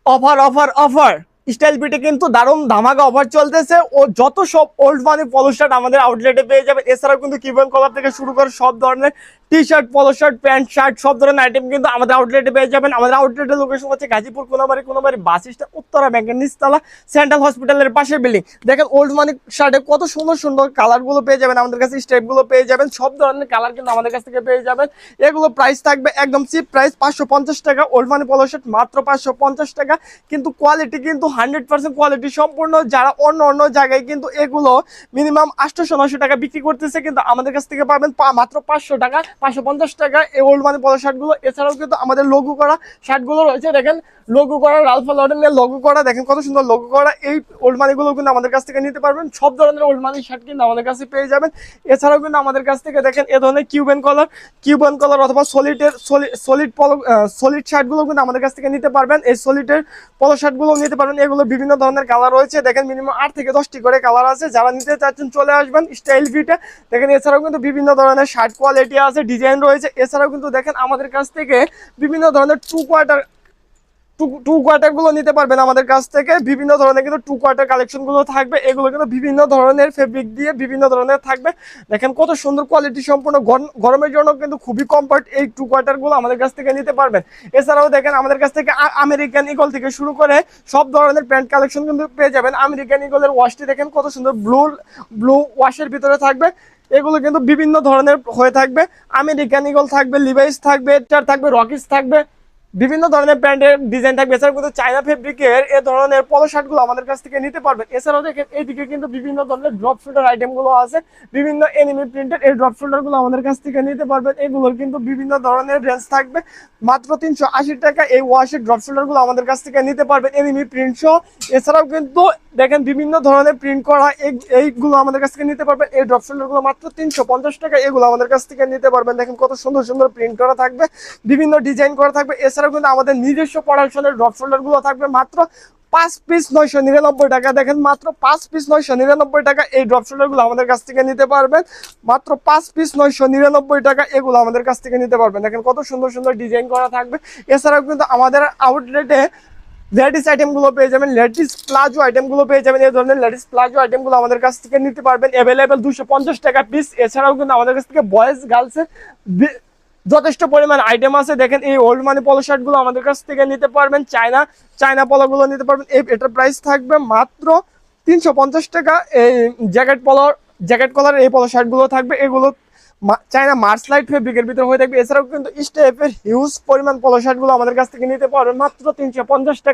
Offer offer offer style বিটে কিন্তু দারুণ ধামাকা অফার চলতেছে। ও যত সব ওল্ড মানি পলো শার্ট আমাদের আউটলেটে পেয়ে যাবেন। এছাড়াও কিন্তু কিউবেন কলার থেকে শুরু করে সব ধরনের টি শার্ট, পলো শার্ট, প্যান্ট শার্ট সব ধরনের আইটেম কিন্তু আমাদের আউটলেটে পেয়ে যাবেন। আমাদের আউটলেটের লোকেশন হচ্ছে গাজীপুর কোনাবাড়ি বাস স্ট্যান্ড, উত্তরা ব্যাংকের নিচতলা, সেন্ট্রাল হসপিটালের পাশের বিল্ডিং। দেখেন ওল্ড মানি শার্টে কত সুন্দর সুন্দর কালারগুলো পেয়ে যাবেন আমাদের কাছে, স্টেপগুলো পেয়ে যাবেন, সব ধরনের কালার কিন্তু আমাদের কাছ থেকে পেয়ে যাবেন। এগুলো প্রাইস থাকবে একদম চিপ প্রাইস 550 টাকা। ওল্ড মানি পলো শার্ট মাত্র 550 টাকা। কিন্তু কোয়ালিটি কিন্তু 100% কোয়ালিটি সম্পূর্ণ। যারা অন্য অন্য জায়গায় কিন্তু এগুলো মিনিমাম 800-900 টাকা বিক্রি করতেছে, কিন্তু আমাদের কাছ থেকে পাবেন মাত্র 500 টাকা, 550 টাকা এই ওল্ড মানি পলো শার্টগুলো। এছাড়াও কিন্তু আমাদের লোগো করা শার্টগুলো রয়েছে, দেখেন লোগো করা, রালফ লরেনের লোগো করা, দেখেন কত সুন্দর লোগো করা। এই ওল্ড মানিগুলো কিন্তু আমাদের কাছ থেকে নিতে পারবেন। সব ধরনের ওল্ড মানি শার্ট কিন্তু আমাদের কাছে পেয়ে যাবেন। এছাড়াও কিন্তু আমাদের কাছ থেকে দেখেন এ ধরনের কিউবেন কলার অথবা সলিড শার্টগুলো কিন্তু আমাদের কাছ থেকে নিতে পারবেন। এই সলিডের পলো শার্টগুলো নিতে পারবেন। এগুলো বিভিন্ন ধরনের কালার রয়েছে, দেখেন মিনিমাম 8 থেকে 10টি করে কালার আছে। যারা নিতে চাচ্ছেন চলে আসবেন স্টাইল ফিটে। দেখেন এছাড়াও কিন্তু বিভিন্ন ধরনের শার্ট কোয়ালিটি আছে, ডিজাইন রয়েছে। এছাড়াও কিন্তু দেখেন আমাদের কাছ থেকে বিভিন্ন ধরনের টু কোয়ার্টার গুলো নিতে পারবেন আমাদের কাছ থেকে। বিভিন্ন ধরনের কিন্তু টু কোয়ার্টার কালেকশন গুলো থাকবে। এগুলো কিন্তু বিভিন্ন ধরনের ফেব্রিক দিয়ে বিভিন্ন ধরনের থাকবে। দেখেন কত সুন্দর কোয়ালিটি সম্পূর্ণ, গরমের জন্য কিন্তু খুবই কমফর্ট। এই টু কোয়ার্টার গুলো আমাদের কাছ থেকে নিতে পারবেন। এছাড়াও দেখেন আমাদের কাছ থেকে আমেরিকান ইগল থেকে শুরু করে সব ধরনের প্যান্ট কালেকশন কিন্তু পেয়ে যাবেন। আমেরিকান ইগলের ওয়াশটি দেখেন কত সুন্দর, ব্লু ওয়াশের ভিতরে থাকবে। এগুলো কিন্তু বিভিন্ন ধরনের হয়ে থাকবে। আমেরিকান ইগল থাকবে, লিভাইস থাকবে, থাকবে রকিস থাকবে, বিভিন্ন ধরনের ব্র্যান্ডের ডিজাইন থাকবে। এছাড়াও কিন্তু চায়না ফেব্রিকের এ ধরনের পলো শার্টগুলো আমাদের কাছ থেকে নিতে পারবেন। এছাড়াও দেখেন এইদিকে কিন্তু বিভিন্ন ধরনের ড্রপ শোল্ডার আইটেমগুলো আছে, বিভিন্ন এনিমি প্রিন্টের এই ড্রপ শোল্ডারগুলো আমাদের কাছ থেকে নিতে পারবেন। এগুলোর কিন্তু বিভিন্ন ধরনের রেঞ্জ থাকবে। মাত্র 380 টাকা এই ওয়াশের ড্রপ শোল্ডারগুলো আমাদের কাছ থেকে নিতে পারবেন এনিমি প্রিন্ট সহ। এছাড়াও কিন্তু দেখেন বিভিন্ন ধরনের প্রিন্ট করা এইগুলো আমাদের কাছ থেকে নিতে পারবেন। এই ড্রপ শোল্ডারগুলো মাত্র 350 টাকা, এগুলো আমাদের কাছ থেকে নিতে পারবেন। দেখেন কত সুন্দর সুন্দর প্রিন্ট করা থাকবে, বিভিন্ন ডিজাইন করা থাকবে। এছাড়াও কিন্তু আমাদের নিজস্ব প্রোডাকশনের ড্রপ শোল্ডার গুলো থাকবে মাত্র 5 পিস 999 টাকা। দেখেন মাত্র 5 পিস 999 টাকা এই ড্রপ শোল্ডার গুলো আমাদের কাছ থেকে নিতে পারবেন। মাত্র 5 পিস 999 টাকা, এগুলো আমাদের কাছ থেকে নিতে পারবেন। দেখেন কত সুন্দর সুন্দর ডিজাইন করা থাকবে। এছাড়াও কিন্তু আমাদের আউটলেটে লেডিস আইটেম গুলো পেয়ে যাবেন, লেডিস প্লাজো আইটেম গুলো পেয়ে যাবেন। এই ধরনের লেডিস প্লাজো আইটেম গুলো আমাদের কাছ থেকে নিতে পারবেন, অ্যাভেলেবেল 250 টাকা পিস। এছাড়াও কিন্তু আমাদের কাছ থেকে বয়েজ গার্লসের যথেষ্ট পরিমাণ আইটেম আছে। দেখেন এই ওল্ড মানি পলো শার্ট গুলো আমাদের কাছ থেকে নিতে পারবেন। চায়না পলো গুলো নিতে পারবেন। এটার প্রাইস থাকবে মাত্র 350 টাকা। এই জ্যাকেট কলার এই পলো শার্ট গুলো থাকবে, এগুলো চায়না মার্স লাইট ফেব্রিকের ভিতরে হয়ে থাকবে। এছাড়াও কিন্তু স্টেপের হিউজ পরিমাণ পলো শার্ট গুলো আমাদের কাছ থেকে নিতে পারবেন মাত্র 350 টাকা।